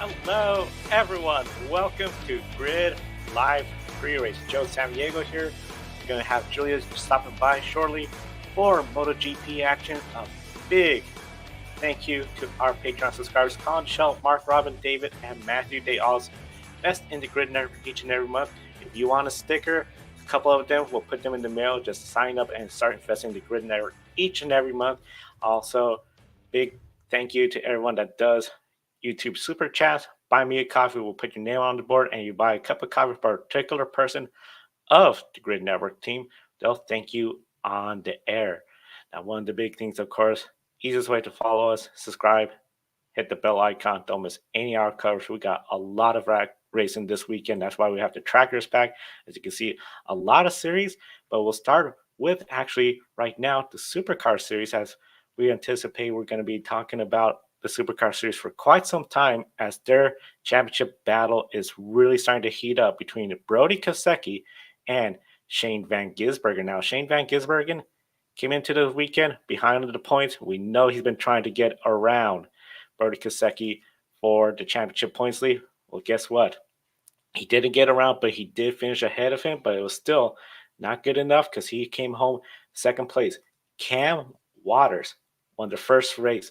Hello, everyone. Welcome to Grid Live Pre-Race. Joe Samdiego here. We're going to have Julia stopping by shortly for MotoGP action. A big thank you to our Patreon subscribers, Colin, Shell, Mark, Robin, David, and Matthew. They all invest in the Grid Network each and every month. If you want a sticker, a couple of them, we'll put them in the mail. Just sign up and start investing in the Grid Network each and every month. Also, big thank you to everyone that does YouTube Super Chats. Buy me a coffee. We'll put your name on the board, and you buy a cup of coffee for a particular person of the Grid Network team. They'll thank you on the air. Now, one of the big things, of course, easiest way to follow us, subscribe, hit the bell icon. Don't miss any of our coverage. We got a lot of racing this weekend. That's why we have the trackers back. As you can see, a lot of series, but we'll start with actually right now the Supercar series, as we anticipate we're going to be talking about the Supercar series for quite some time, as their championship battle is really starting to heat up between Brody Kosecki and Shane Van Gisbergen. Now, Shane Van Gisbergen came into the weekend behind the points. We know he's been trying to get around Brody Kosecki for the championship points lead. Well, guess what? He didn't get around, but he did finish ahead of him, but it was still not good enough because he came home second place. Cam Waters won the first race,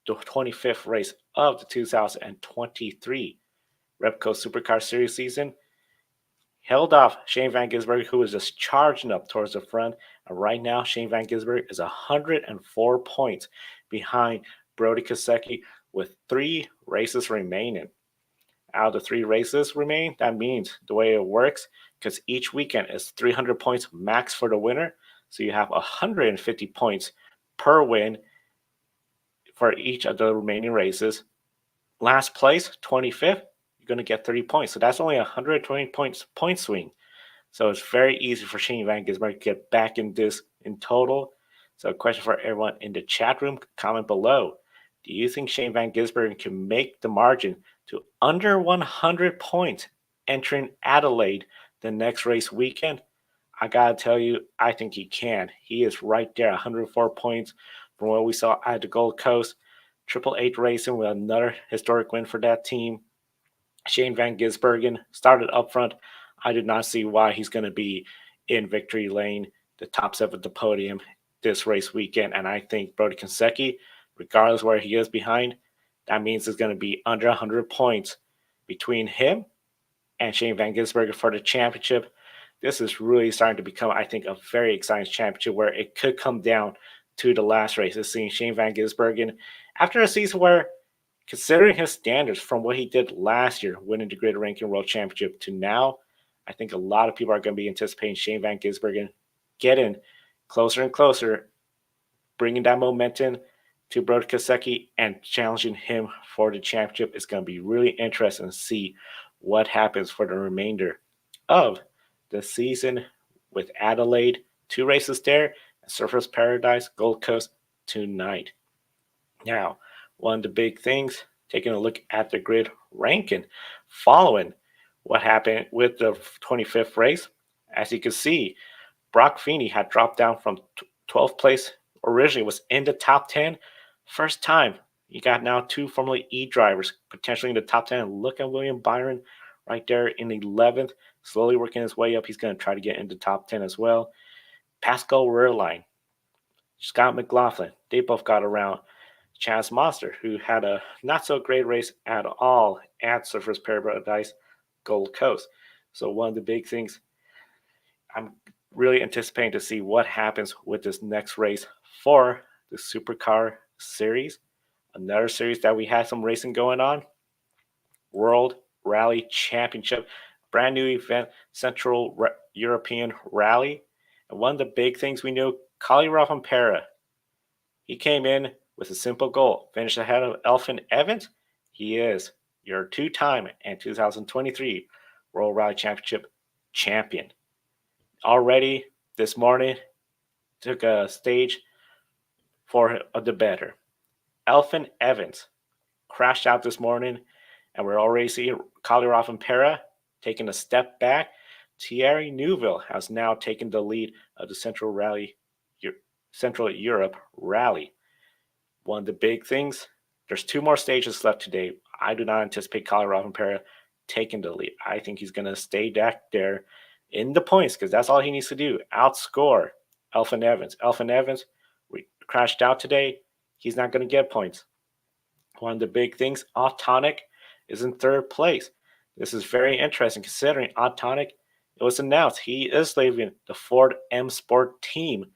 the 25th race of the 2023 Repco Supercar Series season. Held off Shane Van Gisbergen, who was just charging up towards the front. And right now, Shane Van Gisbergen is 104 points behind Brody Kosecki with 3 races remaining. Out of the 3 races remain, that means the way it works, because each weekend is 300 points max for the winner. So you have 150 points per win for each of the remaining races. Last place, 25th, you're going to get 30 points. So that's only 120 points point swing. So it's very easy for Shane Van Gisbergen to get back in this in total. So a question for everyone in the chat room, comment below. Do you think Shane Van Gisbergen can make the margin to under 100 points entering Adelaide the next race weekend? I got to tell you, I think he can. He is right there, 104 points from what we saw at the Gold Coast. Triple Eight Racing with another historic win for that team. Shane Van Gisbergen started up front. I did not see why he's going to be in victory lane, the top 7 of the podium this race weekend. And I think Brody Kosecki, regardless where he is behind, that means it's going to be under 100 points between him and Shane Van Gisbergen for the championship. This is really starting to become, I think, a very exciting championship where it could come down to the last race. Seeing Shane Van Gisbergen after a season where, considering his standards from what he did last year, winning the Grid Ranking World Championship, to now, I think a lot of people are going to be anticipating Shane Van Gisbergen getting closer and closer, bringing that momentum to Brody Kosecki and challenging him for the championship. It's going to be really interesting to see what happens for the remainder of the season with Adelaide, 2 races there, and Surfers Paradise, Gold Coast tonight. Now, one of the big things, taking a look at the grid ranking following what happened with the 25th race. As you can see, Brock Feeney had dropped down from 12th place, originally was in the top 10. First time you got now 2 Formula E drivers potentially in the top 10. Look at William Byron right there in the 11th, slowly working his way up. He's going to try to get into top 10 as well. Pascal Wehrlein, Scott McLaughlin, they both got around. Chance Monster, who had a not so great race at all at Surfers Paradise Gold Coast. So one of the big things, I'm really anticipating to see what happens with this next race for the Supercar Series. Another series that we had some racing going on, World Rally Championship, brand new event, Central European Rally. And one of the big things we knew, Kali Rovanpera, he came in with a simple goal, finish ahead of Elfyn Evans. He is your 2-time and 2023 World Rally Championship champion. Already this morning, took a stage for the better. Elfyn Evans crashed out this morning, and we're already seeing Kali Rovanpera taking a step back. Thierry Neuville has now taken the lead of the Central Europe Rally. One of the big things, there's 2 more stages left today. I do not anticipate Colorado Rovanpera taking the lead. I think he's going to stay back there in the points because that's all he needs to do. Outscore Elfyn Evans. Elfyn Evans crashed out today. He's not going to get points. One of the big things, Autonic is in third place. This is very interesting considering Autonic, it was announced he is leaving the Ford M Sport team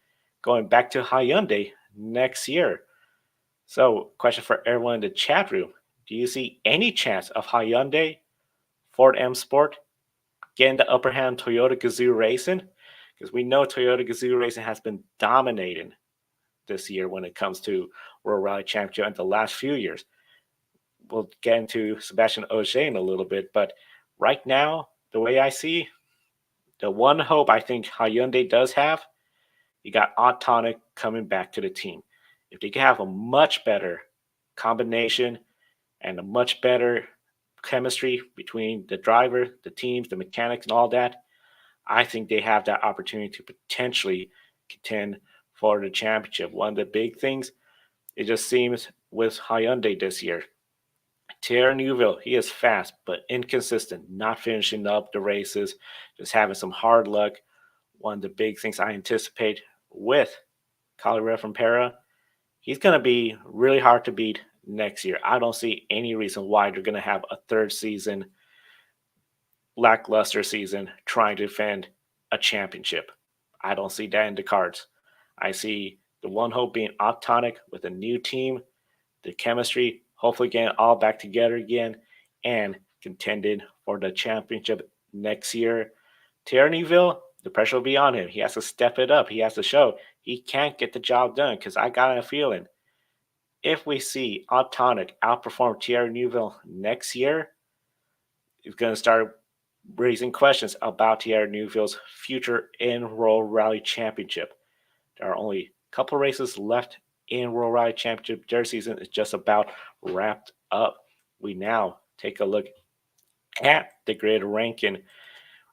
going back to Hyundai next year. So, question for everyone in the chat room. Do you see any chance of Hyundai, Ford M Sport, getting the upper hand on Toyota Gazoo Racing? Because we know Toyota Gazoo Racing has been dominating this year when it comes to World Rally Championship in the last few years. We'll get into Sebastian Ogier in a little bit, but right now, the way I see, the one hope I think Hyundai does have, you got Autonic coming back to the team. If they can have a much better combination and a much better chemistry between the driver, the teams, the mechanics, and all that, I think they have that opportunity to potentially contend for the championship. One of the big things, it just seems with Hyundai this year, Thierry Neuville, he is fast but inconsistent, not finishing up the races, just having some hard luck. One of the big things I anticipate with Colorado from Para, he's going to be really hard to beat next year. I don't see any reason why they're going to have a third season, lackluster season, trying to defend a championship. I don't see that in the cards. I see the one hope being Autonic with a new team, the chemistry, hopefully getting all back together again and contending for the championship next year. Thierry Neuville, the pressure will be on him. He has to step it up. He has to show he can't get the job done because I got a feeling if we see Autonic outperform Thierry Neuville next year, it's going to start raising questions about Thierry Neuville's future in World Rally Championship. There are only a couple races left in World Rally Championship. Their season is just about wrapped up. We now take a look at the grid ranking.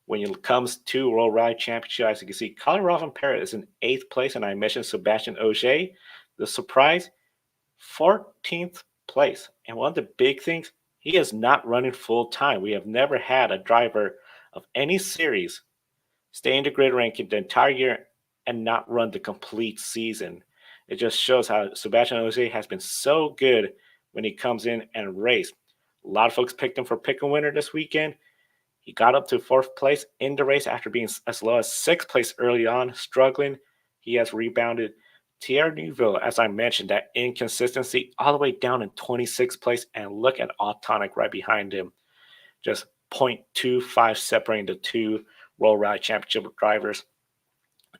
When it comes to World Rally Championship, as you can see, Colorado Rovanpera is in 8th place, and I mentioned Sebastian Ogier. The surprise, 14th place. And one of the big things, he is not running full time. We have never had a driver of any series stay in the grid ranking the entire year and not run the complete season. It just shows how Sebastian Ogier has been so good when he comes in and race. A lot of folks picked him for pick a winner this weekend. He got up to 4th place in the race after being as low as 6th place early on, struggling. He has rebounded. Thierry Neuville, as I mentioned, that inconsistency all the way down in 26th place, and look at Autonic right behind him. Just 0.25 separating the two World Rally Championship drivers.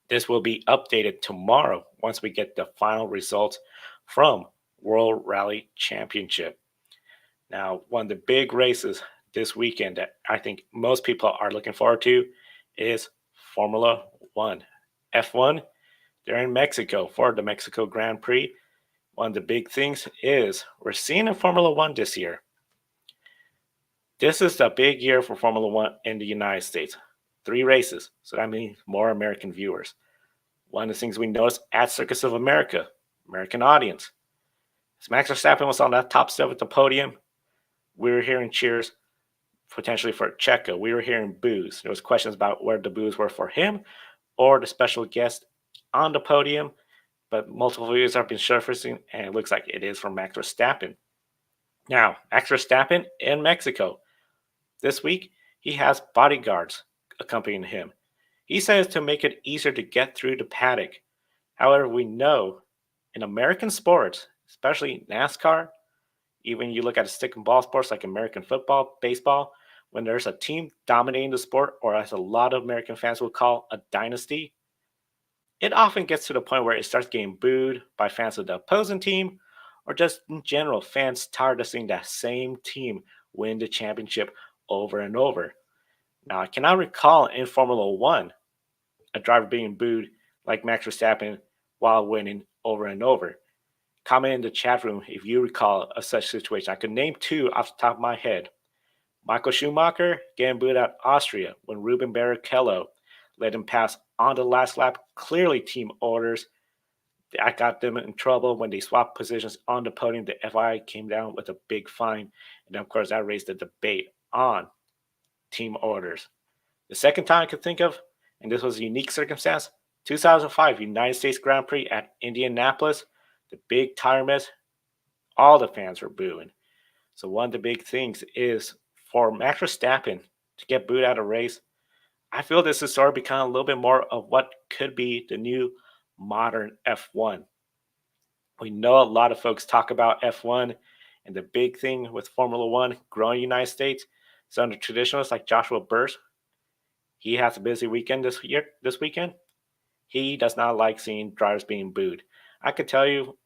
This will be updated tomorrow once we get the final results from World Rally Championship. Now, one of the big races this weekend that I think most people are looking forward to is Formula One. F1, they're in Mexico for the Mexico Grand Prix. One of the big things is we're seeing in Formula One this year. This is the big year for Formula One in the United States. 3 races, so that means more American viewers. One of the things we noticed at Circus of America, American audience. As Max Verstappen was on that top step at the podium, we were hearing cheers potentially for Checo. We were hearing boos. There was questions about where the boos were for him or the special guest on the podium, but multiple videos have been surfacing, and it looks like it is for Max Verstappen. Now, Max Verstappen in Mexico. This week, he has bodyguards accompanying him. He says to make it easier to get through the paddock. However, we know in American sports, especially NASCAR, even you look at a stick and ball sports like American football, baseball, when there's a team dominating the sport, or as a lot of American fans will call a dynasty, it often gets to the point where it starts getting booed by fans of the opposing team, or just in general, fans tired of seeing that same team win the championship over and over. Now, I cannot recall in Formula One a driver being booed like Max Verstappen while winning over and over. Comment in the chat room if you recall a such situation. I could name 2 off the top of my head. Michael Schumacher getting booed at Austria when Ruben Barrichello let him pass on the last lap. Clearly team orders. I got them in trouble when they swapped positions on the podium. The FIA came down with a big fine, and of course that raised the debate on team orders. The second time I could think of, and this was a unique circumstance, 2005 United States Grand Prix at Indianapolis, the big tire mess, all the fans were booing. So one of the big things is for Max Verstappen to get booed out of race. I feel this is sort of become a little bit more of what could be the new modern F1. We know a lot of folks talk about F1 and the big thing with Formula One growing in the United States. So under traditionalists like Joshua Burrs, he has a busy weekend this weekend. He does not like seeing drivers being booed. I could tell you,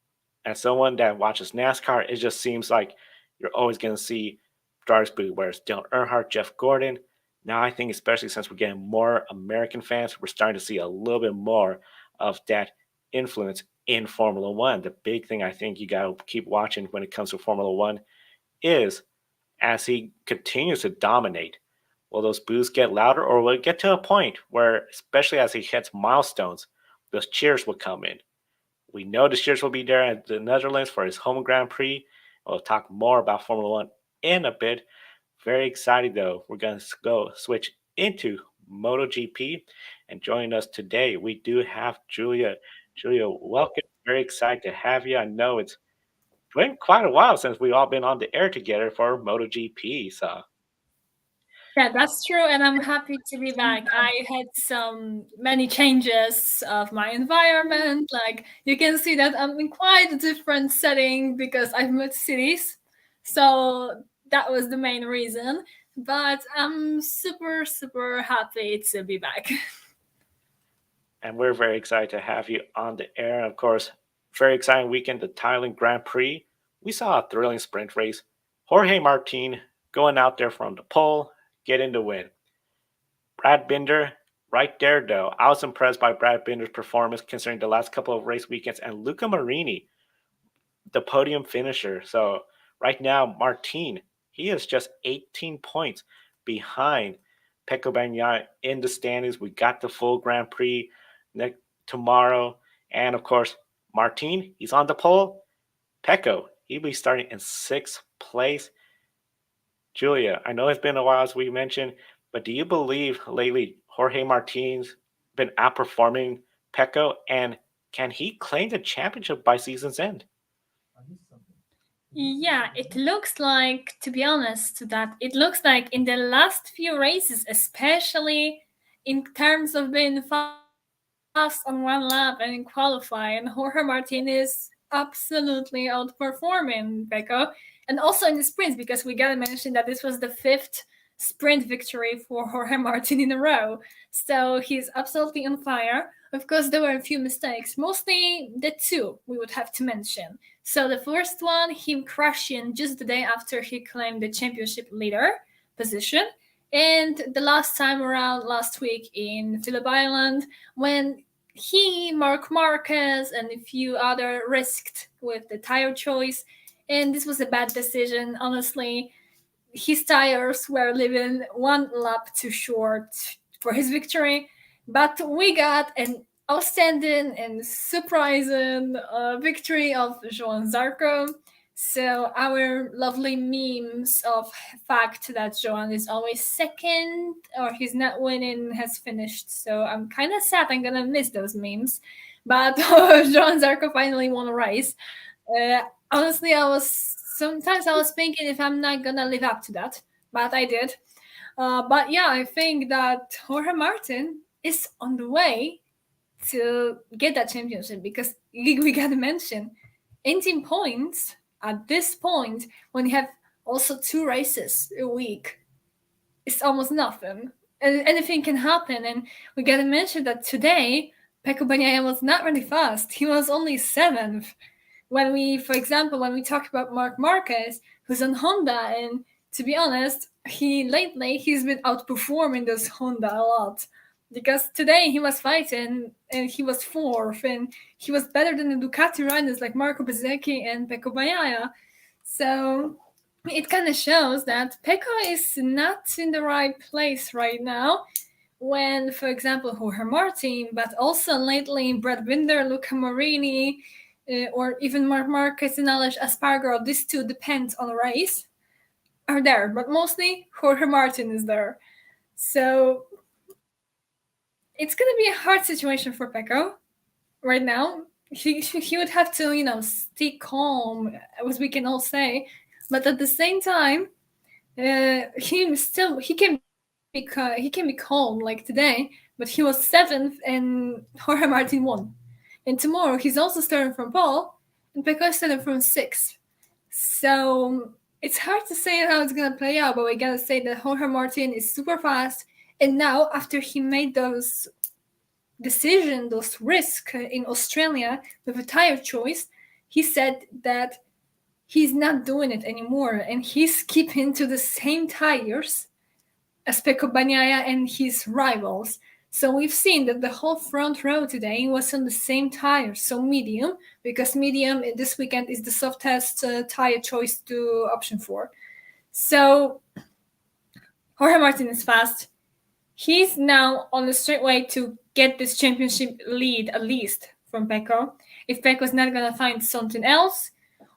as someone that watches NASCAR, it just seems like you're always going to see drivers booed, whereas Dale Earnhardt, Jeff Gordon. Now I think, especially since we're getting more American fans, we're starting to see a little bit more of that influence in Formula One. The big thing I think you got to keep watching when it comes to Formula One is as he continues to dominate, will those boos get louder or will it get to a point where, especially as he hits milestones, those cheers will come in? We know the cheers will be there at the Netherlands for his home Grand Prix. We'll talk more about Formula One in a bit. Very excited though. We're going to go switch into MotoGP. And joining us today, we do have Julia. Julia, welcome. Very excited to have you. I know it's been quite a while since we've all been on the air together for MotoGP. So Yeah, that's true, and I'm happy to be back. I had many changes of my environment. Like you can see that I'm in quite a different setting because I've moved cities. So that was the main reason. But I'm super, super happy to be back. and we're very excited to have you on the air. Of course, very exciting weekend, the Thailand Grand Prix. We saw a thrilling sprint race. Jorge Martin going out there from the pole, getting the win. Brad Binder, right there though. I was impressed by Brad Binder's performance considering the last couple of race weekends, and Luca Marini, the podium finisher. So right now, Martin, he is just 18 points behind Pecco Bagnaia in the standings. We got the full Grand Prix tomorrow. And of course, Martin, he's on the pole. Pecco, he'll be starting in sixth place. Julia, I know it's been a while as we mentioned, but do you believe lately Jorge Martin's been outperforming Pecco? And can he claim the championship by season's end? Yeah, it looks like, to be honest, that it looks like in the last few races, especially in terms of being fast on one lap and in qualifying, Jorge Martin is absolutely outperforming Pecco. And also in the sprints, because we gotta mention that this was the fifth sprint victory for Jorge Martin in a row. So he's absolutely on fire. Of course, there were a few mistakes, mostly the two we would have to mention. So the first one, him crashing just the day after he claimed the championship leader position. And the last time around last week in Phillip Island, when he, Mark Marquez, and a few other risked with the tire choice. And this was a bad decision, honestly. His tires were leaving one lap too short for his victory, but we got an outstanding and surprising victory of Joan Zarco. So our lovely memes of fact that Joan is always second or he's not winning has finished. So I'm kind of sad. I'm gonna miss those memes. But Joan Zarco finally won a race. Honestly, I was thinking if I'm not gonna live up to that, but I did. But yeah, I think that Jorge Martin is on the way to get that championship because we gotta mention 18 points at this point when you have also two races a week. It's almost nothing. And anything can happen. And we gotta mention that today, Pecco Bagnaia was not really fast. He was only seventh when we, for example, when we talk about Mark Marquez, who's on Honda, and to be honest, he's been outperforming this Honda a lot because today he was fighting and he was fourth and he was better than the Ducati riders like Marco Bezzecchi and Pecco Bagnaia. So it kind of shows that Pecco is not in the right place right now. when, for example, Jorge Martin, but also lately Brad Binder, Luca Marini, or even Mark Marquez and Alex Espargaro, these two depend on a race, are there. But mostly Jorge Martin is there. So it's going to be a hard situation for Pecco right now. He would have to, stay calm, as we can all say. But at the same time, he can be calm like today, but he was seventh and Jorge Martin won. And tomorrow he's also starting from pole, and Pecco is starting from sixth. So it's hard to say how it's gonna play out, but we gotta say that Jorge Martin is super fast. And now, after he made those those risks in Australia with a tire choice, he said that he's not doing it anymore, and he's keeping to the same tires as Pecco Bagnaia and his rivals. So we've seen that the whole front row today was on the same tires, so medium, because medium this weekend is the softest tire choice to option for. So Jorge Martin is fast. He's now on the straight way to get this championship lead, at least, from Pecco. If Pecco's not going to find something else,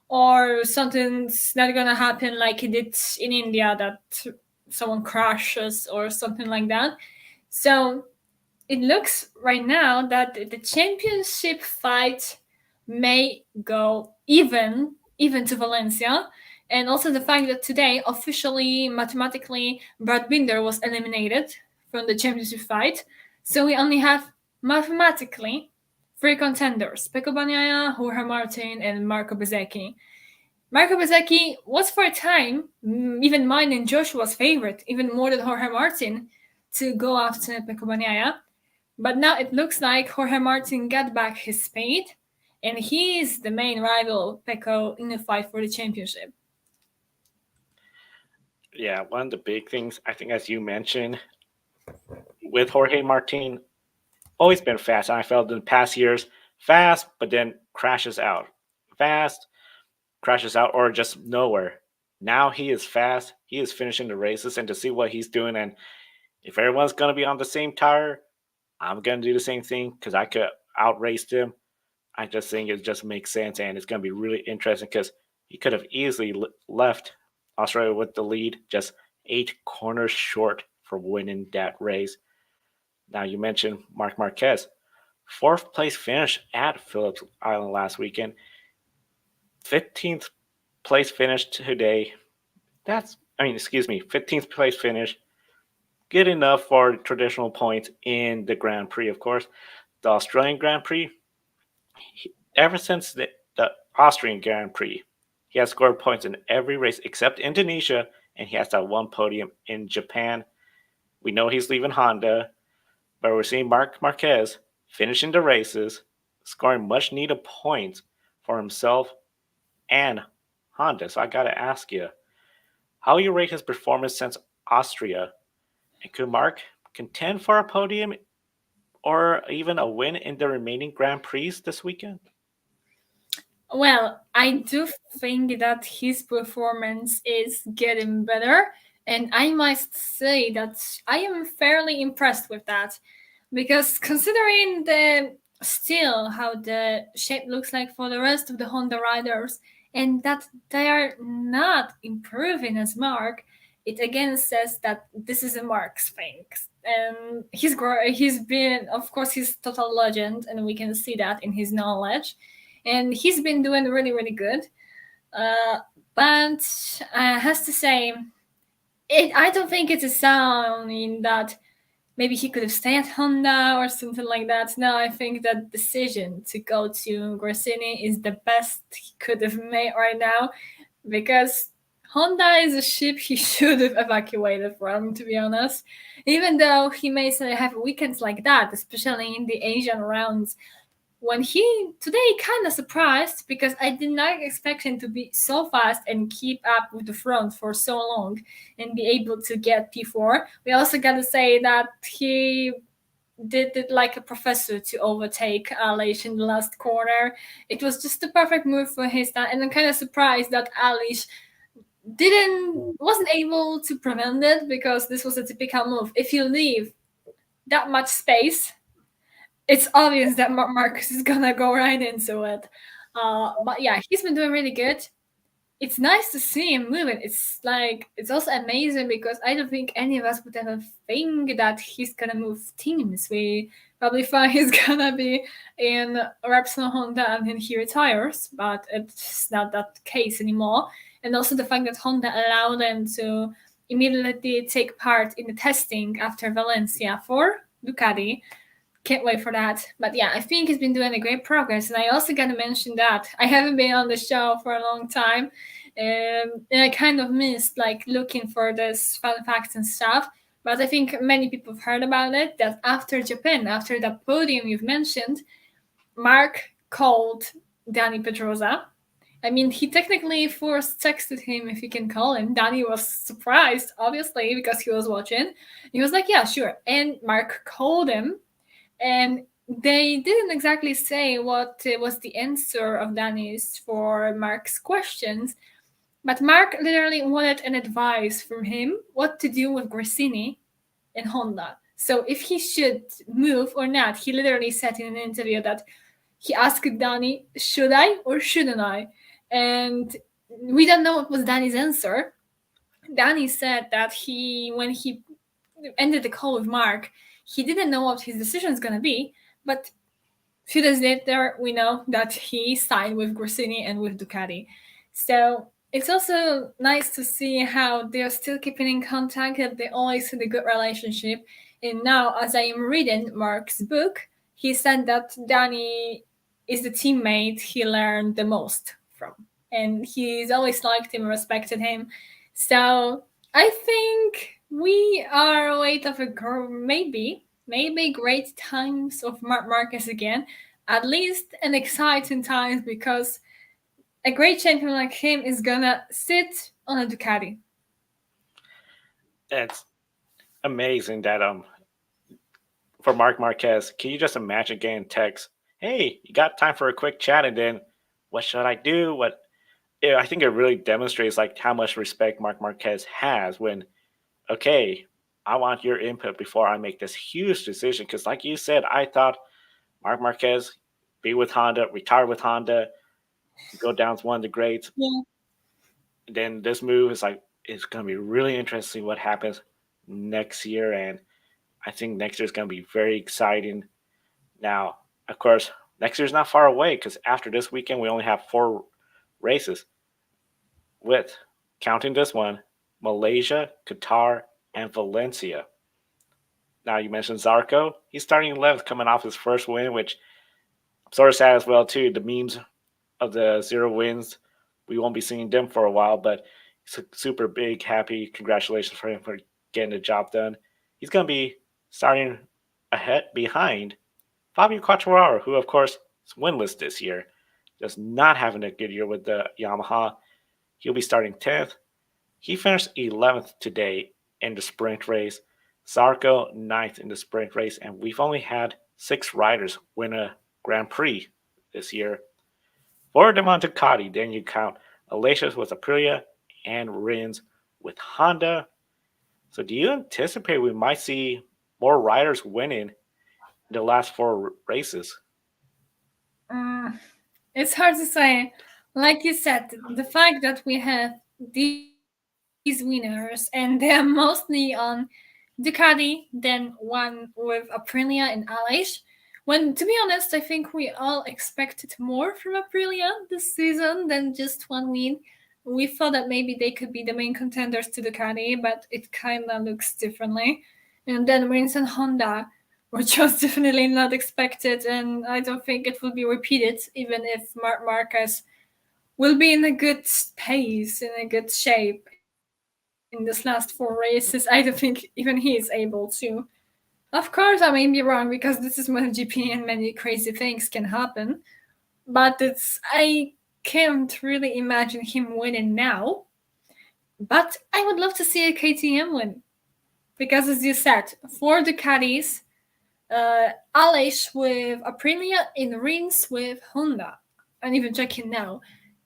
or something's not going to happen like he did in India, that someone crashes or something like that. So it looks right now that the championship fight may go even to Valencia. And also the fact that today, officially, mathematically, Brad Binder was eliminated from the championship fight. So we only have, mathematically, three contenders: Pecco Bagnaia, Jorge Martin, and Marco Bezzecchi. Marco Bezzecchi was for a time, even mine and Joshua's favorite, even more than Jorge Martin, to go after Pecco Bagnaia. But now it looks like Jorge Martin got back his speed, and he is the main rival Pecco in the fight for the championship. Yeah, one of the big things, I think, as you mentioned, with Jorge Martin, always been fast. I felt in the past years, fast, but then crashes out. Fast, crashes out, or just nowhere. Now he is fast. He is finishing the races, and to see what he's doing, and if everyone's going to be on the same tire, I'm going to do the same thing because I could outrace him. I just think it just makes sense, and it's going to be really interesting because he could have easily left Australia with the lead, just 8 corners short for winning that race. Now, you mentioned Marc Marquez. 4th place finish at Phillips Island last weekend. 15th place finish today. 15th place finish. Good enough for traditional points in the Grand Prix, of course. The Australian Grand Prix, ever since the Austrian Grand Prix, he has scored points in every race except Indonesia, and he has that one podium in Japan. We know he's leaving Honda, but we're seeing Marc Marquez finishing the races, scoring much needed points for himself and Honda. So I got to ask you, how you rate his performance since Austria? And could Marc contend for a podium or even a win in the remaining Grand Prix this weekend? Well, I do think that his performance is getting better, and I must say that I am fairly impressed with that, because considering still how the shape looks like for the rest of the Honda riders, and that they are not improving as Marc, it again says that this is a Marc's thing. And he's been, of course, he's total legend, and we can see that in his knowledge, and he's been doing really, really good. But I has to say, I don't think it's a sign that maybe he could have stayed at Honda or something like that. No, I think that decision to go to Gresini is the best he could have made right now, because Honda is a ship he should have evacuated from, to be honest. Even though he may have weekends like that, especially in the Asian rounds, when he today kind of surprised, because I did not expect him to be so fast and keep up with the front for so long and be able to get P4. We also got to say that he did it like a professor to overtake Alish in the last corner. It was just the perfect move for his time, and I'm kind of surprised that Alish wasn't able to prevent it, because this was a typical move. If you leave that much space, it's obvious that Marcus is gonna go right into it. But yeah, he's been doing really good. It's nice to see him moving. It's like it's also amazing because I don't think any of us would ever think that he's gonna move teams. We probably thought he's gonna be in Repsol Honda and then he retires, but it's not that case anymore. And also the fact that Honda allowed them to immediately take part in the testing after Valencia for Ducati. Can't wait for that. But yeah, I think he's been doing a great progress. And I also got to mention that I haven't been on the show for a long time. And I kind of missed like looking for this fun facts and stuff. But I think many people have heard about it that after Japan, after that podium you've mentioned, Mark called Danny Pedrosa. I mean, he technically first texted him if he can call him. Danny was surprised, obviously, because he was watching. He was like, yeah, sure. And Mark called him, and they didn't exactly say what was the answer of Danny's for Mark's questions, but Mark literally wanted an advice from him what to do with Grassini and Honda. So if he should move or not, he literally said in an interview that he asked Danny, should I or shouldn't I? And we don't know what was Danny's answer. Danny said that when he ended the call with Mark, he didn't know what his decision is going to be, but a few days later, we know that he signed with Grassini and with Ducati. So it's also nice to see how they're still keeping in contact, that they always had a good relationship. And now, as I am reading Mark's book, he said that Danny is the teammate he learned the most from. And he's always liked him, respected him. So I think we are await of a maybe great times of Mark Marquez again, at least an exciting times because a great champion like him is gonna sit on a Ducati. It's amazing that for Mark Marquez, can you just imagine getting text, "Hey, you got time for a quick chat?" And then, what should I do? What? Yeah, I think it really demonstrates like how much respect Mark Marquez has when, okay, I want your input before I make this huge decision. Because, like you said, I thought Mark Marquez be with Honda, retire with Honda, go down as one of the greats. Yeah. Then this move is like it's going to be really interesting what happens next year, and I think next year is going to be very exciting. Now, of course, next year's not far away because after this weekend we only have 4 races, with counting this one, Malaysia, Qatar, and Valencia. Now you mentioned Zarco. He's starting 11th, coming off his first win, which I'm sort of sad as well too. The memes of the 0 wins, we won't be seeing them for a while, but it's a super big, happy congratulations for him for getting the job done. He's going to be starting behind Fabio Quartararo, who of course is winless this year, just not having a good year with the Yamaha. He'll be starting 10th. He finished 11th today in the sprint race. Zarco 9th in the sprint race, and we've only had 6 riders win a Grand Prix this year. 4 of them on Ducati, then you count Alesius with Aprilia and Rins with Honda. So do you anticipate we might see more riders winning in the last 4 races? It's hard to say. Like you said, the fact that we have these winners and they're mostly on Ducati, then one with Aprilia and Aleix. When, to be honest, I think we all expected more from Aprilia this season than just one win. We thought that maybe they could be the main contenders to Ducati, but it kind of looks differently. And then Rins and Honda were just definitely not expected, and I don't think it will be repeated, even if Marquez will be in a good pace, in a good shape in this last 4 races. I don't think even he is able to. Of course, I may be wrong because this is MotoGP and many crazy things can happen. But I can't really imagine him winning now. But I would love to see a KTM win. Because as you said, 4 Ducatis, Aleix with Aprilia, and Rins with Honda. I'm even checking now.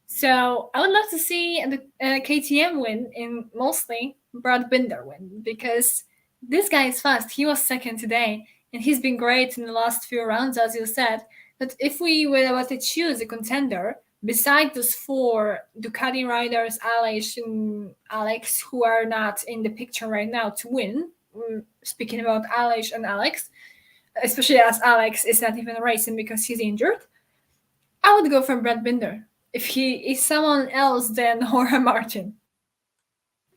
So I would love to see a KTM win and mostly Brad Binder win because this guy is fast. He was second today, and he's been great in the last few rounds, as you said. But if we were about to choose a contender, beside those four Ducati riders, Alex and Alex, who are not in the picture right now to win, speaking about Alex and Alex, especially as Alex is not even racing because he's injured, I would go for Brad Binder. If he is someone else than Jorge Martin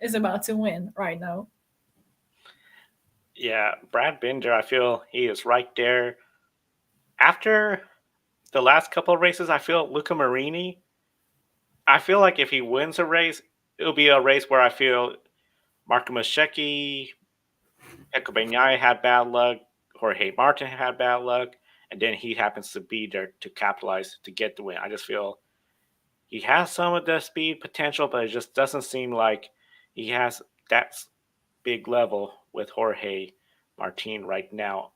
is about to win right now. Yeah, Brad Binder, I feel he is right there. After the last couple of races, I feel Luca Marini, I feel like if he wins a race, it'll be a race where I feel Marco Masecki, Pecco Bagnaia had bad luck, Jorge Martin had bad luck, and then he happens to be there to capitalize to get the win. I just feel he has some of the speed potential, but it just doesn't seem like he has that big level with Jorge Martin right now.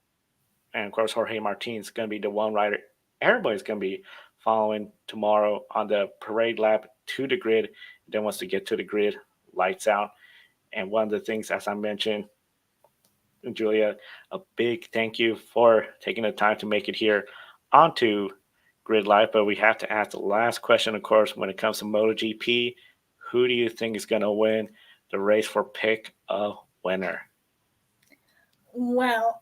And of course, Jorge Martin's going to be the one rider everybody's going to be following tomorrow on the parade lap to the grid. Then once they get to the grid, lights out. And one of the things, as I mentioned, Julia, a big thank you for taking the time to make it here onto Grid Life. But we have to ask the last question, of course, when it comes to MotoGP. Who do you think is going to win the race for pick a winner? Well,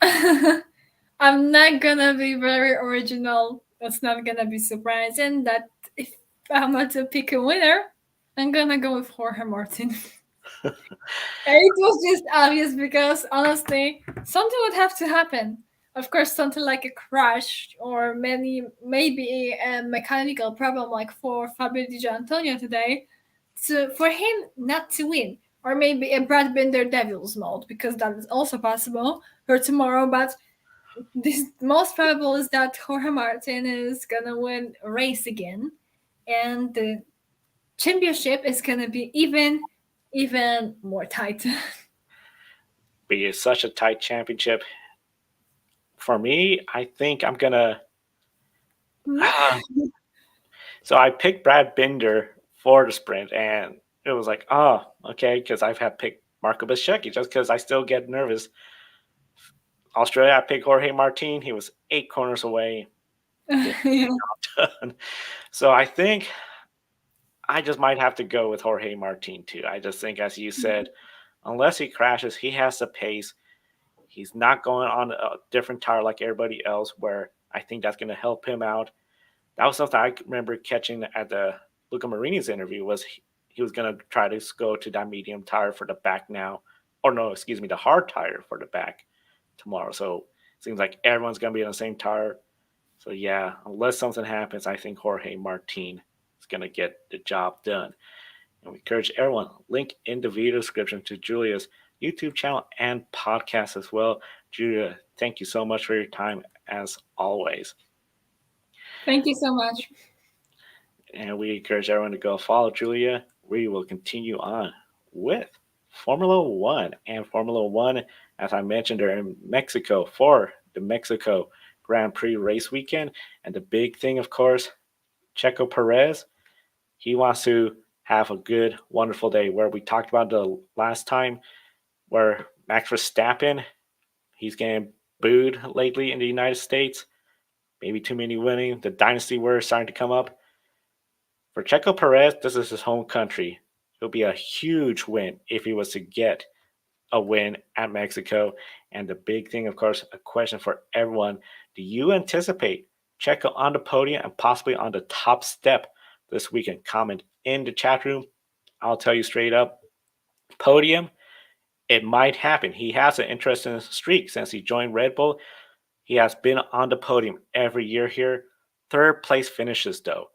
I'm not gonna be very original. It's not gonna be surprising that if I'm going to pick a winner, I'm gonna go with Jorge Martin. It was just obvious because honestly, something would have to happen. Of course, something like a crash or maybe a mechanical problem like for Fabio Di Giannantonio today, for him not to win. Or maybe a Brad Binder Devil's mode because that is also possible for tomorrow. But this most probable is that Jorge Martin is gonna win a race again, and the championship is gonna be even more tight. Be such a tight championship. For me, I think I'm going to. So I picked Brad Binder for the sprint, and it was like, oh, okay, because I've had picked Marco Beschecki just because I still get nervous. Australia, I picked Jorge Martin. He was 8 corners away. Yeah. So I think I just might have to go with Jorge Martin too. I just think, as you said, unless he crashes, he has the pace. He's not going on a different tire like everybody else, where I think that's going to help him out. That was something I remember catching at the Luca Marini's interview was he was going to try to go to that medium tire for the back now. Or no, excuse me, the hard tire for the back tomorrow. So it seems like everyone's going to be on the same tire. So yeah, unless something happens, I think Jorge Martin is going to get the job done. And we encourage everyone, link in the video description to Julia's YouTube channel and podcast as well. Julia, thank you so much for your time as always. Thank you so much. And we encourage everyone to go follow Julia. We will continue on with Formula One. And Formula One, as I mentioned, are in Mexico for the Mexico Grand Prix race weekend. And the big thing, of course, Checo Perez, he wants to have a good, wonderful day. Where we talked about the last time, where Max Verstappen, he's getting booed lately in the United States. Maybe too many winning. The dynasty words starting to come up. For Checo Perez, this is his home country. It'll be a huge win if he was to get a win at Mexico. And the big thing, of course, a question for everyone. Do you anticipate Checo on the podium and possibly on the top step this weekend? Comment in the chat room. I'll tell you straight up, podium, it might happen. He has an interesting streak since he joined Red Bull. He has been on the podium every year here. Third place finishes, though.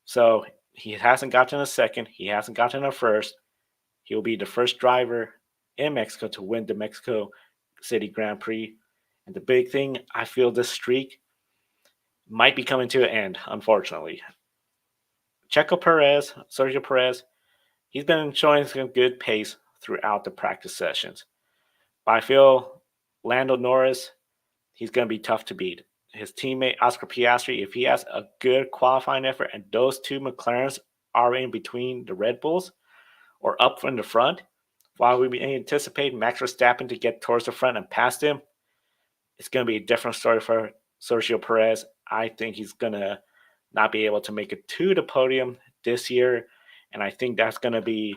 So he hasn't gotten a second. He hasn't gotten a first. He'll be the first driver in Mexico to win the Mexico City Grand Prix. And the big thing, I feel this streak might be coming to an end, unfortunately. Checo Perez, Sergio Perez, he's been showing some good pace throughout the practice sessions. But I feel Lando Norris, he's going to be tough to beat. His teammate Oscar Piastri, if he has a good qualifying effort and those two McLarens are in between the Red Bulls or up in the front, while we anticipate Max Verstappen to get towards the front and past him, it's going to be a different story for Sergio Perez. I think he's going to not be able to make it to the podium this year. And I think that's going to be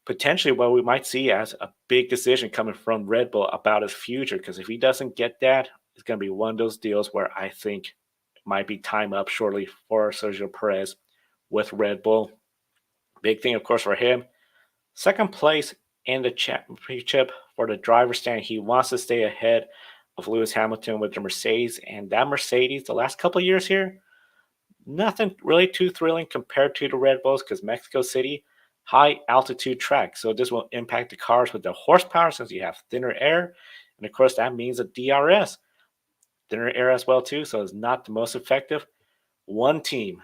potentially what we might see as a big decision coming from Red Bull about his future. Because if he doesn't get that, it's going to be one of those deals where I think it might be time up shortly for Sergio Perez with Red Bull. Big thing, of course, for him. Second place in the championship for the driver's stand. He wants to stay ahead of Lewis Hamilton with the Mercedes. And that Mercedes, the last couple of years here, nothing really too thrilling compared to the Red Bulls because Mexico City, high altitude track. So this will impact the cars with the horsepower since you have thinner air. And of course, that means a DRS. Thinner air as well, too. So it's not the most effective. One team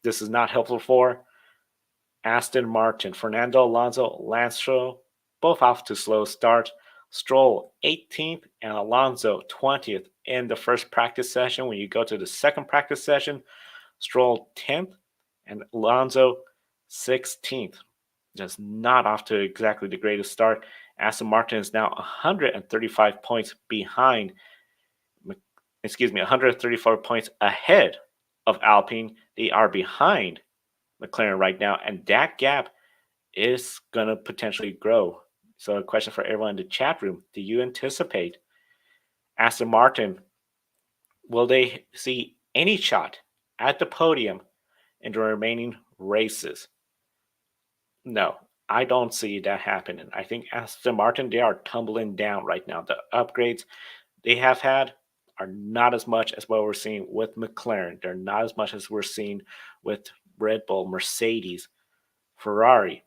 this is not helpful for. Aston Martin, Fernando Alonso, Lance Stroll, both off to slow start. Stroll 18th and Alonso 20th in the first practice session. When you go to the second practice session, Stroll 10th and Alonso 16th. Just not off to exactly the greatest start. Aston Martin is now 135 points behind, 134 points ahead of Alpine. They are behind McLaren right now, and that gap is going to potentially grow. So a question for everyone in the chat room. Do you anticipate Aston Martin, will they see any shot at the podium in the remaining races? No, I don't see that happening. I think Aston Martin, they are tumbling down right now. The upgrades they have had are not as much as what we're seeing with McLaren. They're not as much as we're seeing with Red Bull, Mercedes, Ferrari.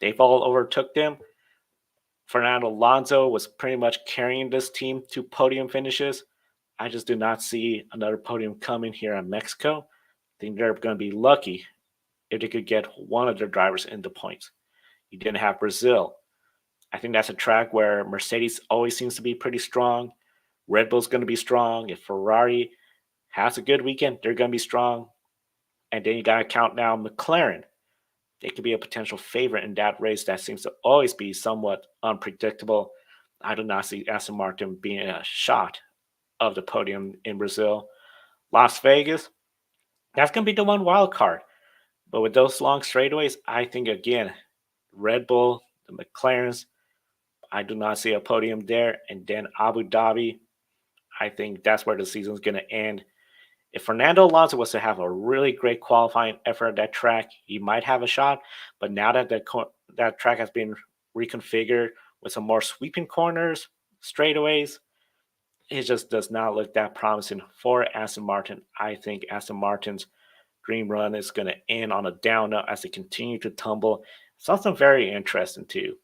They've all overtook them. Fernando Alonso was pretty much carrying this team to podium finishes. I just do not see another podium coming here in Mexico. I think they're going to be lucky if they could get one of their drivers in the points. You didn't have Brazil. I think that's a track where Mercedes always seems to be pretty strong. Red Bull's going to be strong. If Ferrari has a good weekend, they're going to be strong. And then you got to count now McLaren. They could be a potential favorite in that race that seems to always be somewhat unpredictable. I do not see Aston Martin being a shot of the podium in Brazil. Las Vegas, that's going to be the one wild card. But with those long straightaways, I think, again, Red Bull, the McLarens, I do not see a podium there. And then Abu Dhabi, I think that's where the season's going to end. If Fernando Alonso was to have a really great qualifying effort at that track, he might have a shot. But now that that track has been reconfigured with some more sweeping corners, straightaways, it just does not look that promising for Aston Martin. I think Aston Martin's dream run is going to end on a down note as they continue to tumble. Something very interesting, too.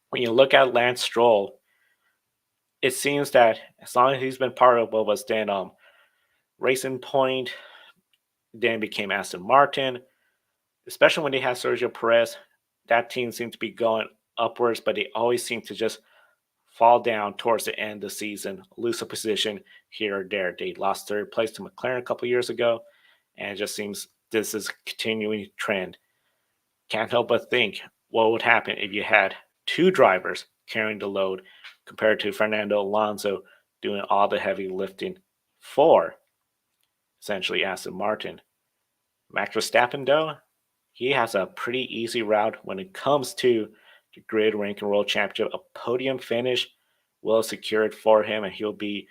When you look at Lance Stroll, it seems that as long as he's been part of what was then Racing Point, then became Aston Martin, especially when they had Sergio Perez, that team seemed to be going upwards, but they always seem to just fall down towards the end of the season, lose a position here or there. They lost third place to McLaren a couple years ago, and it just seems this is a continuing trend. Can't help but think what would happen if you had two drivers carrying the load compared to Fernando Alonso doing all the heavy lifting for essentially Aston Martin. Max Verstappen, though, he has a pretty easy route when it comes to the Grid Ranking World Championship. A podium finish will secure it for him, and he'll be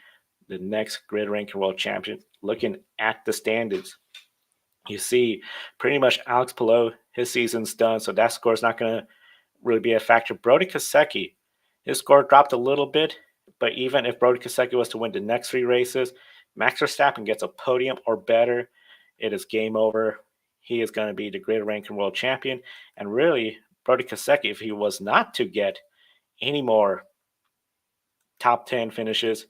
the next Grid Ranking World Champion. Looking at the standings, you see pretty much Alex Palou, his season's done, so that score is not going to really be a factor. Brody Kosecki, his score dropped a little bit, but even if Brody Kosecki was to win the next three races, Max Verstappen gets a podium or better, it is game over. He is going to be the Grid Ranking World Champion. And really, Brody Kosecki, if he was not to get any more top 10 finishes,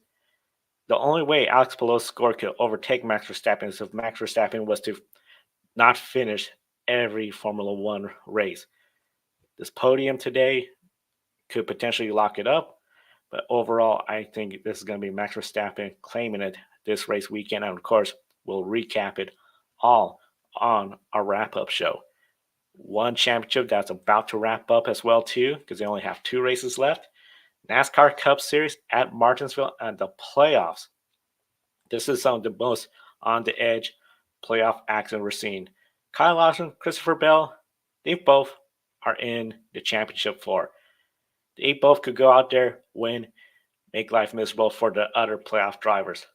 the only way Alex Palou's score could overtake Max Verstappen is if Max Verstappen was to not finish every Formula One race. This podium today could potentially lock it up, but overall, I think this is going to be Max Verstappen claiming it this race weekend. And of course, we'll recap it all on our wrap-up show. One championship that's about to wrap up as well too, because they only have 2 races left. NASCAR Cup Series at Martinsville and the playoffs. This is some of the most on the edge playoff action we're seeing. Kyle Larson, Christopher Bell, they both are in the championship four. They both could go out there, win, make life miserable for the other playoff drivers.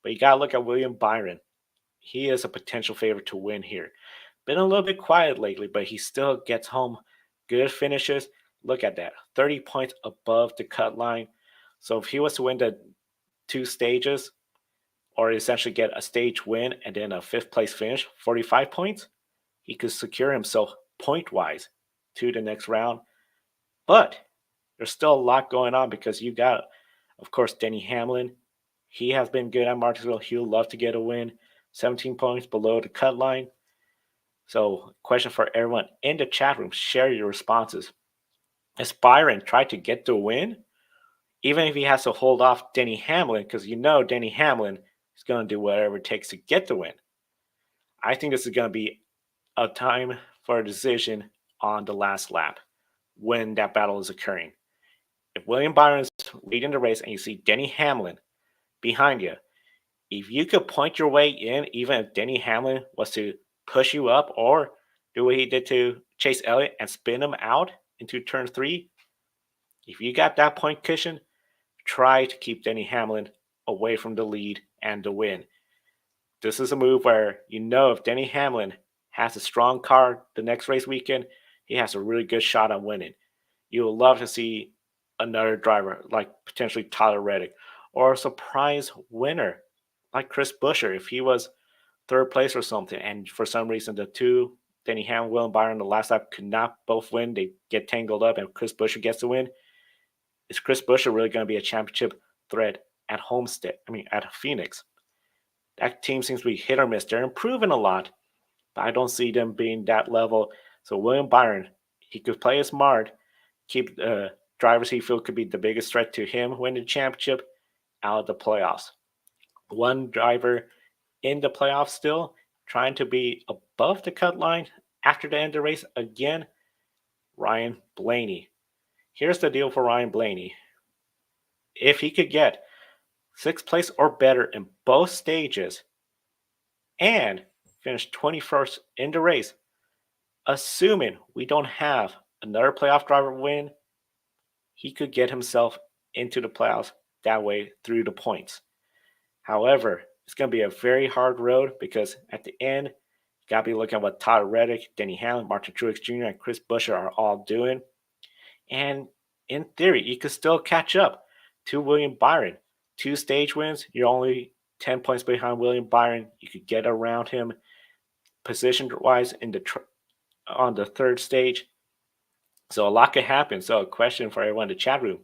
But you gotta look at William Byron. He is a potential favorite to win here. Been a little bit quiet lately, but he still gets home good finishes. Look at that, 30 points above the cut line. So if he was to win the 2 stages, or essentially get a stage win and then a fifth place finish, 45 points, he could secure himself point wise to the next round. But there's still a lot going on because you got, of course, Denny Hamlin. He has been good at Martinsville. He'll love to get a win. 17 points below the cut line. So, question for everyone in the chat room: share your responses. Has Byron tried to get the win? Even if he has to hold off Denny Hamlin, because you know Denny Hamlin is going to do whatever it takes to get the win. I think this is going to be a time for a decision on the last lap when that battle is occurring. If William Byron is leading the race and you see Denny Hamlin behind you, if you could point your way in, even if Denny Hamlin was to push you up or do what he did to Chase Elliott and spin him out into turn 3, if you got that point cushion, try to keep Denny Hamlin away from the lead and the win. This is a move where you know if Denny Hamlin has a strong car the next race weekend, he has a really good shot on winning. You will love to see another driver like potentially Tyler Reddick or a surprise winner like Chris Buescher if he was third place or something, and for some reason the two, Denny Hamlin, Will Byron, the last lap could not both win. They get tangled up, and Chris Buescher gets the win. Is Chris Buescher really going to be a championship threat at Homestead? At Phoenix? That team seems to be hit or miss. They're improving a lot, but I don't see them being that level. So William Byron, he could play it smart, keep the drivers he feels could be the biggest threat to him winning the championship out of the playoffs. One driver in the playoffs still trying to be above the cut line after the end of the race again, Ryan Blaney. Here's the deal for Ryan Blaney. If he could get 6th place or better in both stages and finish 21st in the race, assuming we don't have another playoff driver win, he could get himself into the playoffs that way through the points. However, it's going to be a very hard road because at the end, you got to be looking at what Tyler Reddick, Denny Hamlin, Martin Truex Jr., and Chris Buescher are all doing. And in theory, you could still catch up to William Byron. 2 stage wins, you're only 10 points behind William Byron. You could get around him position-wise on the 3rd stage. So a lot could happen. So a question for everyone in the chat room.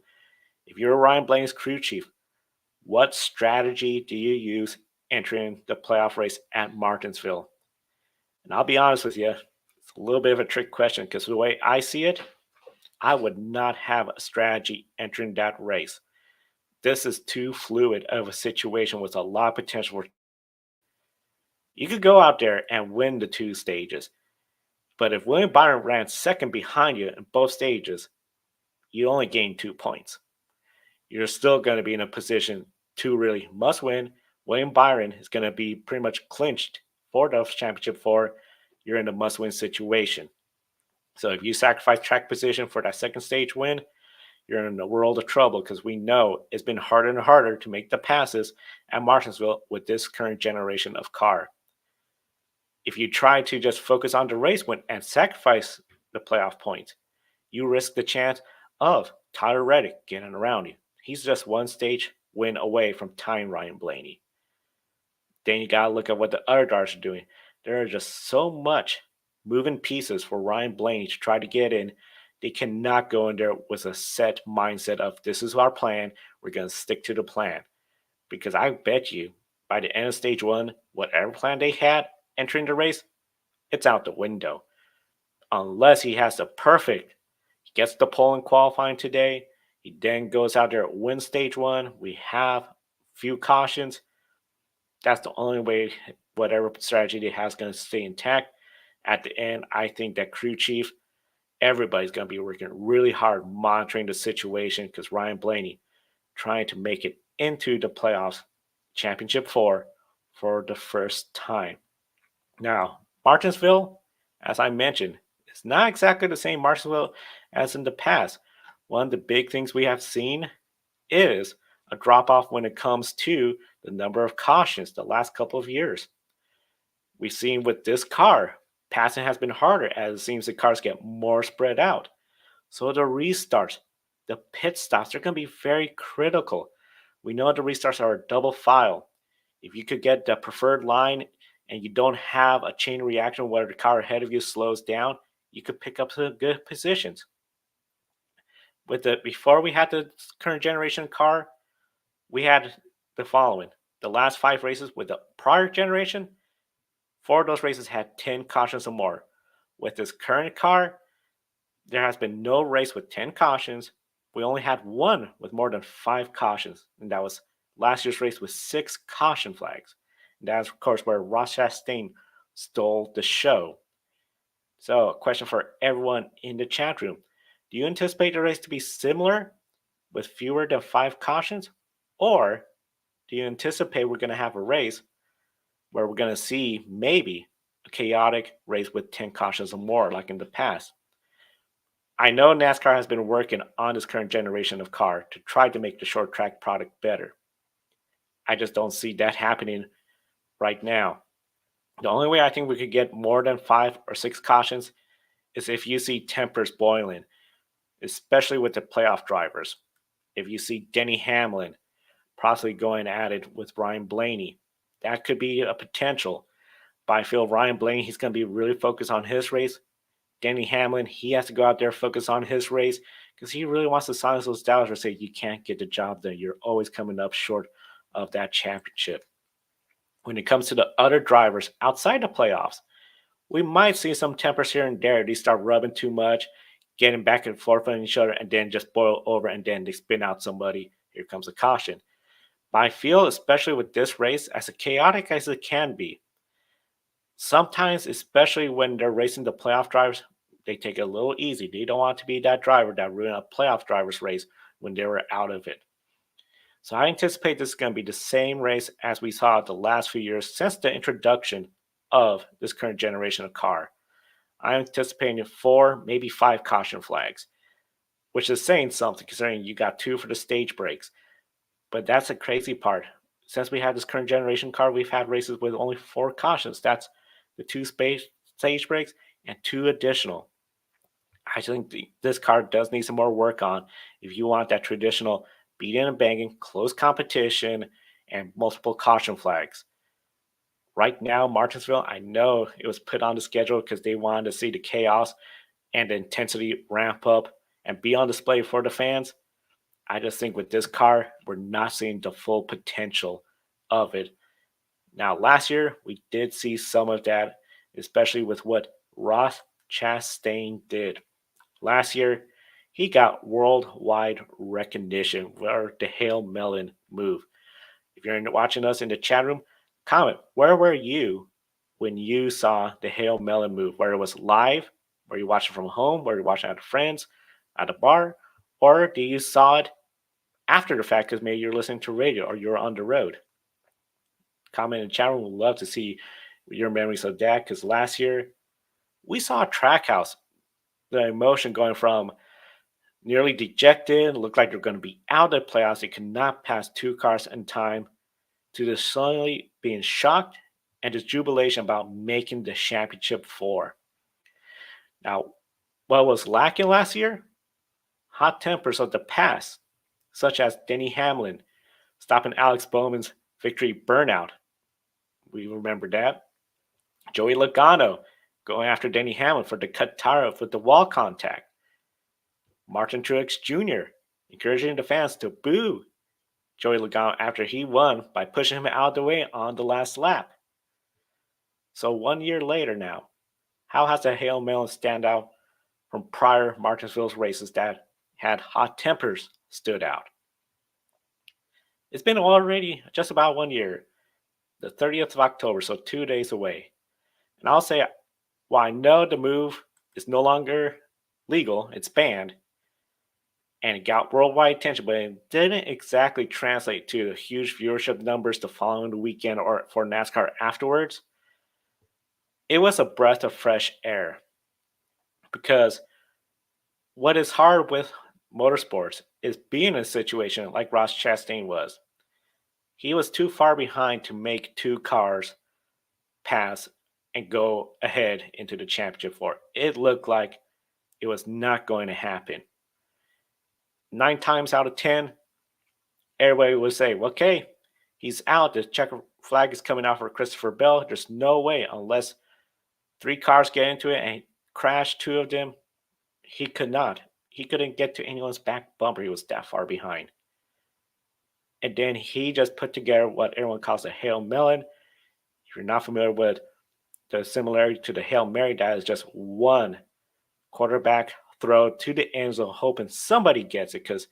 If you're Ryan Blaney's crew chief, what strategy do you use entering the playoff race at Martinsville? And I'll be honest with you, it's a little bit of a trick question because the way I see it, I would not have a strategy entering that race. This is too fluid of a situation with a lot of potential. You could go out there and win the 2 stages, but if William Byron ran second behind you in both stages, you only gain 2 points. You're still going to be in a position to really must win. William Byron is going to be pretty much clinched for the championship for you're in a must win situation. So if you sacrifice track position for that 2nd stage win, you're in a world of trouble because we know it's been harder and harder to make the passes at Martinsville with this current generation of car. If you try to just focus on the race win and sacrifice the playoff points, you risk the chance of Tyler Reddick getting around you. He's just 1 stage win away from tying Ryan Blaney. Then you got to look at what the other drivers are doing. There are just so much moving pieces for Ryan Blaney to try to get in. They cannot go in there with a set mindset of this is our plan. We're going to stick to the plan. Because I bet you by the end of stage 1, whatever plan they had entering the race, it's out the window. Unless he has the perfect, he gets the pole in qualifying today. He then goes out there, wins stage 1. We have a few cautions. That's the only way whatever strategy they have is going to stay intact. at the end, I think that crew chief, everybody's going to be working really hard monitoring the situation because Ryan Blaney trying to make it into the playoffs, Championship 4, for the first time. Now, Martinsville, as I mentioned, is not exactly the same Martinsville as in the past. One of the big things we have seen is a drop off when it comes to the number of cautions the last couple of years. We've seen with this car, passing has been harder as it seems the cars get more spread out. So the restarts, the pit stops, they're going to be very critical. We know the restarts are a double file. If you could get the preferred line and you don't have a chain reaction where the car ahead of you slows down, you could pick up some good positions. With the before we had the current generation car, we had the following. The last 5 races with the prior generation, 4 of those races had 10 cautions or more. With this current car, there has been no race with 10 cautions. We only had one with more than 5 cautions, and that was last year's race with 6 caution flags. And that's, of course, where Ross Chastain stole the show. So, a question for everyone in the chat room. Do you anticipate the race to be similar with fewer than 5 cautions? Or do you anticipate we're going to have a race where we're going to see maybe a chaotic race with 10 cautions or more like in the past? I know NASCAR has been working on this current generation of car to try to make the short track product better. I just don't see that happening right now. The only way I think we could get more than 5 or 6 cautions is if you see tempers boiling, especially with the playoff drivers. If you see Denny Hamlin possibly going at it with Ryan Blaney, that could be a potential. But I feel Ryan Blaney, he's going to be really focused on his race. Denny Hamlin, he has to go out there focus on his race because he really wants to silence those doubters and say, you can't get the job done. You're always coming up short of that championship. When it comes to the other drivers outside the playoffs, we might see some tempers here and there. They start rubbing too much, getting back and forth on each other, and then just boil over, and then they spin out somebody. Here comes a caution. But I feel, especially with this race, as chaotic as it can be, sometimes, especially when they're racing the playoff drivers, they take it a little easy. They don't want to be that driver that ruined a playoff driver's race when they were out of it. So I anticipate this is going to be the same race as we saw the last few years since the introduction of this current generation of car. I'm anticipating 4, maybe 5 caution flags, which is saying something considering you got 2 for the stage breaks. But that's the crazy part. Since we have this current generation car, we've had races with only 4 cautions. That's the 2 stage breaks and 2 additional. I think this car does need some more work on if you want that traditional beating and banging, close competition, and multiple caution flags. Right now, Martinsville, I know it was put on the schedule because they wanted to see the chaos and the intensity ramp up and be on display for the fans. I just think with this car, we're not seeing the full potential of it. Now, last year, we did see some of that, especially with what Ross Chastain did. Last year, he got worldwide recognition for the Hail Melon move. If you're watching us in the chat room, comment, where were you when you saw the Hail Melon move? Whether it was live, were you watching from home, were you watching at friends, at a bar, or do you saw it after the fact because maybe you're listening to radio or you're on the road? Comment in the chat room. We'd love to see your memories of that because last year we saw Trackhouse, the emotion going from nearly dejected, looked like they're going to be out of the playoffs, they could not pass 2 cars in time, to this suddenly being shocked and this jubilation about making the championship 4. Now, what was lacking last year? Hot tempers of the past, such as Denny Hamlin stopping Alex Bowman's victory burnout. We remember that. Joey Logano going after Denny Hamlin for the cut tire with the wall contact. Martin Truex Jr. encouraging the fans to boo Joey Logano after he won by pushing him out of the way on the last lap. So 1 year later now, how has the Hail Melon stand out from prior Martinsville's races that had hot tempers stood out? It's been already just about 1 year, the 30th of October, so 2 days away. And I'll say while I know the move is no longer legal, it's banned, and it got worldwide attention, but it didn't exactly translate to the huge viewership numbers the following weekend or for NASCAR afterwards. It was a breath of fresh air because what is hard with motorsports is being in a situation like Ross Chastain was. He was too far behind to make two cars pass and go ahead into the championship floor. It looked like it was not going to happen. 9 times out of 10, everybody would say, okay, he's out. The checker flag is coming out for Christopher Bell. There's no way unless 3 cars get into it and crash 2 of them. He could not. He couldn't get to anyone's back bumper. He was that far behind. And then he just put together what everyone calls a Hail Melon. If you're not familiar with the similarity to the Hail Mary, that is just one quarterback throw to the end zone, hoping somebody gets it. Because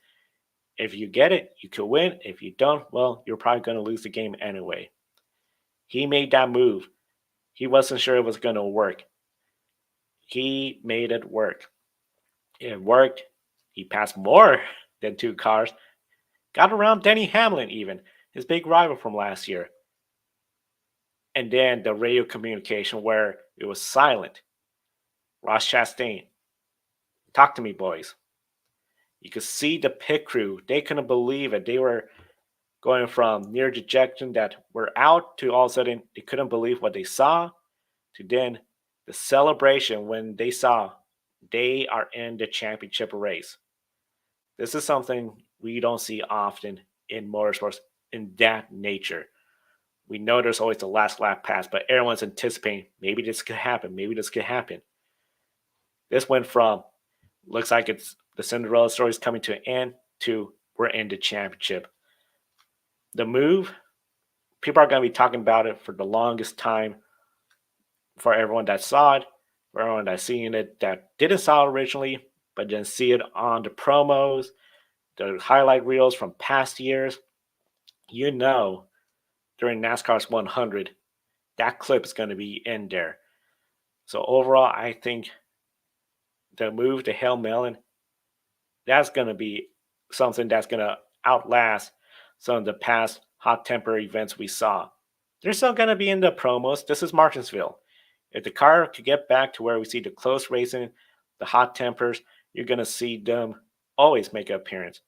if you get it, you could win. If you don't, well, you're probably going to lose the game anyway. He made that move. He wasn't sure it was going to work. He made it work. It worked. He passed more than 2 cars. Got around Denny Hamlin even, his big rival from last year. And then the radio communication where it was silent. Ross Chastain, talk to me, boys. You could see the pit crew. They couldn't believe it. They were going from near dejection that we're out to all of a sudden they couldn't believe what they saw to then the celebration when they saw they are in the championship race. This is something we don't see often in motorsports in that nature. We know there's always the last lap pass, but everyone's anticipating maybe this could happen. Maybe this could happen. This went from looks like it's the Cinderella story is coming to an end to we're in the championship. The move, people are going to be talking about it for the longest time for everyone that saw it, for everyone that's seen it that didn't saw it originally, but didn't see it on the promos, the highlight reels from past years. You know, during NASCAR's 100, that clip is going to be in there. So overall, I think the move to Hail Melon, that's going to be something that's going to outlast some of the past hot temper events we saw. They're still going to be in the promos. This is Martinsville. If the car could get back to where we see the close racing, the hot tempers, you're going to see them always make an appearance.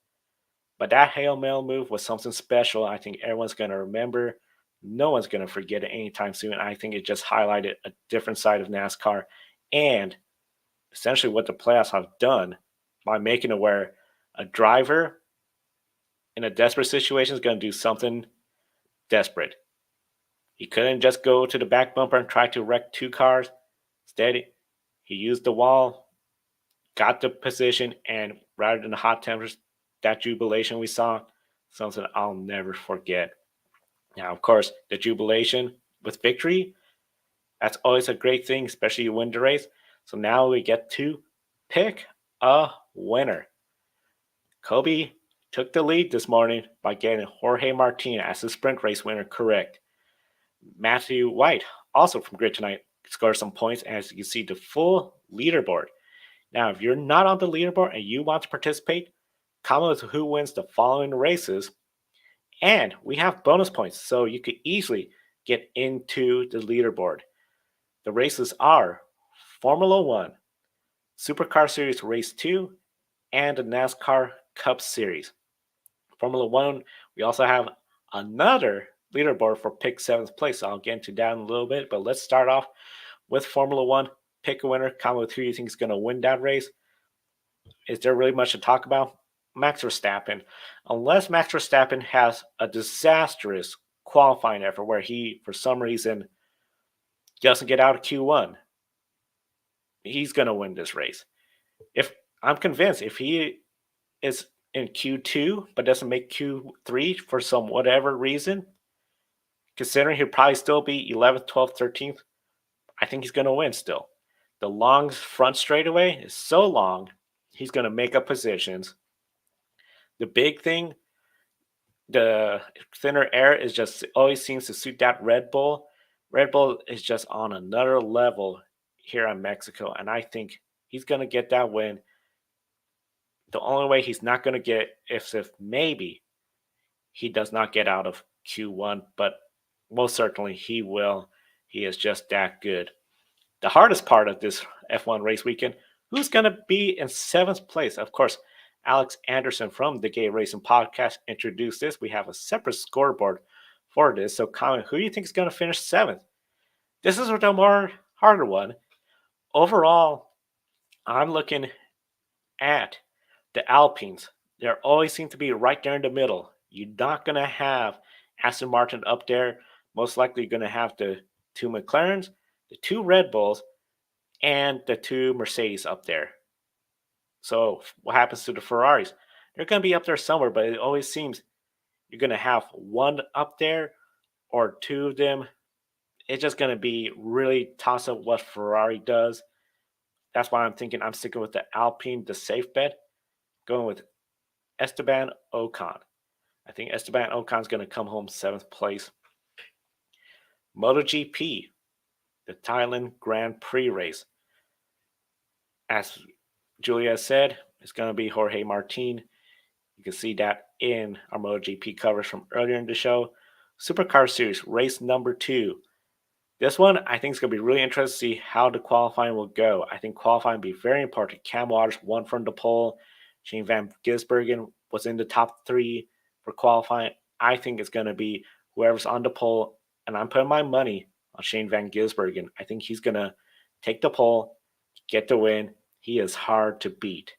But that Hail Melon move was something special. I think everyone's going to remember. No one's going to forget it anytime soon. I think it just highlighted a different side of NASCAR and essentially what the playoffs have done by making it where a driver in a desperate situation is going to do something desperate. He couldn't just go to the back bumper and try to wreck 2 cars. Instead, he used the wall, got the position, and rather than the hot tempers, that jubilation we saw, something I'll never forget. Now, of course, the jubilation with victory, that's always a great thing, especially you win the race. So now we get to pick a winner. Kobe took the lead this morning by getting Jorge Martin as the sprint race winner correct. Matthew White, also from Grid Tonight, scored some points, as you can see the full leaderboard. Now, if you're not on the leaderboard and you want to participate, comment with who wins the following races, and we have bonus points, so you could easily get into the leaderboard. The races are Formula One, Supercar Series Race 2, and the NASCAR Cup Series. Formula One, we also have another leaderboard for pick 7th place. I'll get into that in a little bit, but let's start off with Formula One. Pick a winner, comment with who you think is going to win that race. Is there really much to talk about? Max Verstappen. Unless Max Verstappen has a disastrous qualifying effort where he, for some reason, doesn't get out of Q1, he's going to win this race. I'm convinced if he is in Q2 but doesn't make Q3 for some whatever reason, considering he'll probably still be 11th, 12th, 13th, I think he's going to win still. The long front straightaway is so long, he's going to make up positions. The big thing, the thinner air is just always seems to suit that Red Bull. Red Bull is just on another level. here in Mexico, and I think he's going to get that win. The only way he's not going to get is if maybe he does not get out of Q1, but most certainly he will. He is just that good. The hardest part of this F1 race weekend, who's going to be in 7th place? Of course, Alex Anderson from the Gay Racing Podcast introduced this. We have a separate scoreboard for this. So, Colin, who do you think is going to finish 7th? This is a more harder one. Overall, I'm looking at the Alpines. They always seem to be right there in the middle. You're not going to have Aston Martin up there. Most likely you're going to have the 2 McLarens, the 2 Red Bulls, and the 2 Mercedes up there. So what happens to the Ferraris? They're going to be up there somewhere, but it always seems you're going to have one up there or 2 of them. It's just going to be really toss up what Ferrari does. That's why I'm thinking I'm sticking with the Alpine, the safe bet, going with Esteban Ocon. I think Esteban Ocon is going to come home 7th place. MotoGP, the Thailand Grand Prix race. As Julia said, it's going to be Jorge Martin. You can see that in our MotoGP coverage from earlier in the show. Supercar Series, race number 2. This one, I think, is going to be really interesting to see how the qualifying will go. I think qualifying will be very important. Cam Waters won from the pole. Shane Van Gisbergen was in the top 3 for qualifying. I think it's going to be whoever's on the pole, and I'm putting my money on Shane Van Gisbergen. I think he's going to take the pole, get the win. He is hard to beat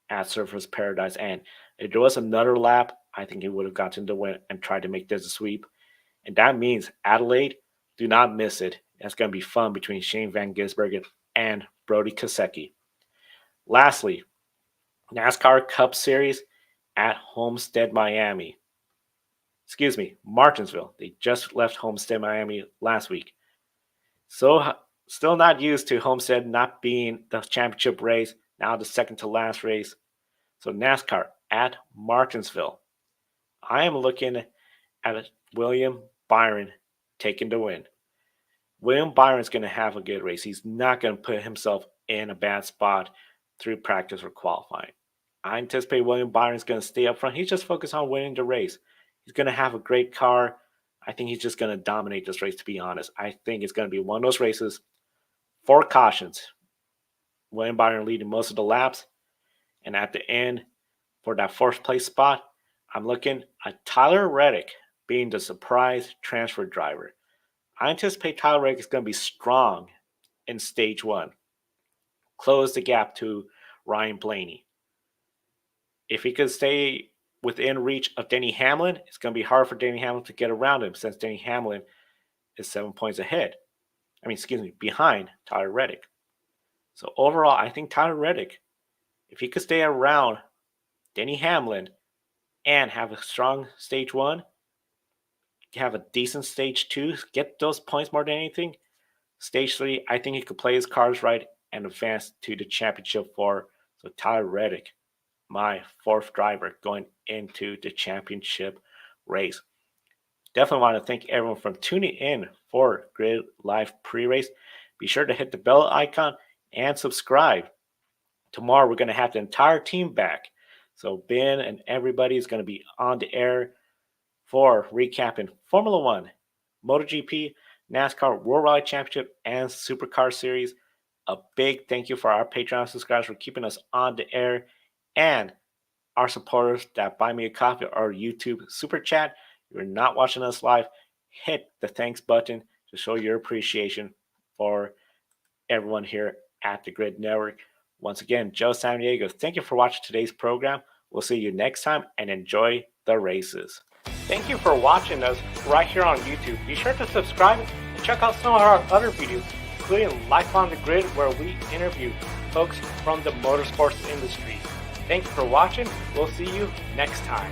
at Surfers Paradise. And if there was another lap, I think he would have gotten the win and tried to make this a sweep. And that means Adelaide, do not miss it. That's going to be fun between Shane Van Gisbergen and Brody Kosecki. Lastly, NASCAR Cup Series at Homestead, Miami. Martinsville. They just left Homestead, Miami last week. So still not used to Homestead not being the championship race, now the second to last race. So NASCAR at Martinsville. I am looking at William Byron taking the win. William Byron's going to have a good race. He's not going to put himself in a bad spot through practice or qualifying. I anticipate William Byron's going to stay up front. He's just focused on winning the race. He's going to have a great car. I think he's just going to dominate this race, to be honest. I think it's going to be one of those races, 4 cautions. William Byron leading most of the laps. And at the end, for that 4th place spot, I'm looking at Tyler Reddick being the surprise transfer driver. I anticipate Tyler Reddick is going to be strong in stage 1. Close the gap to Ryan Blaney. If he could stay within reach of Denny Hamlin, it's going to be hard for Denny Hamlin to get around him since Denny Hamlin is 7 points behind Tyler Reddick. So overall, I think Tyler Reddick, if he could stay around Denny Hamlin and have a strong stage 1, have a decent stage 2, get those points more than anything. Stage 3, I think he could play his cards right and advance to the championship 4. So Tyler Reddick, my 4th driver going into the championship race. Definitely want to thank everyone for tuning in for Grid Live pre-race. Be sure to hit the bell icon and subscribe. Tomorrow we're going to have the entire team back. So Ben and everybody is going to be on the air for recapping Formula 1, MotoGP, NASCAR World Rally Championship, and Supercar Series. A big thank you for our Patreon subscribers for keeping us on the air, and our supporters that buy me a coffee or YouTube Super Chat. If you're not watching us live, hit the thanks button to show your appreciation for everyone here at the Grid Network. Once again, Joe San Diego, thank you for watching today's program. We'll see you next time, and enjoy the races. Thank you for watching us right here on YouTube. Be sure to subscribe and check out some of our other videos, including Life on the Grid, where we interview folks from the motorsports industry. Thank you for watching. We'll see you next time.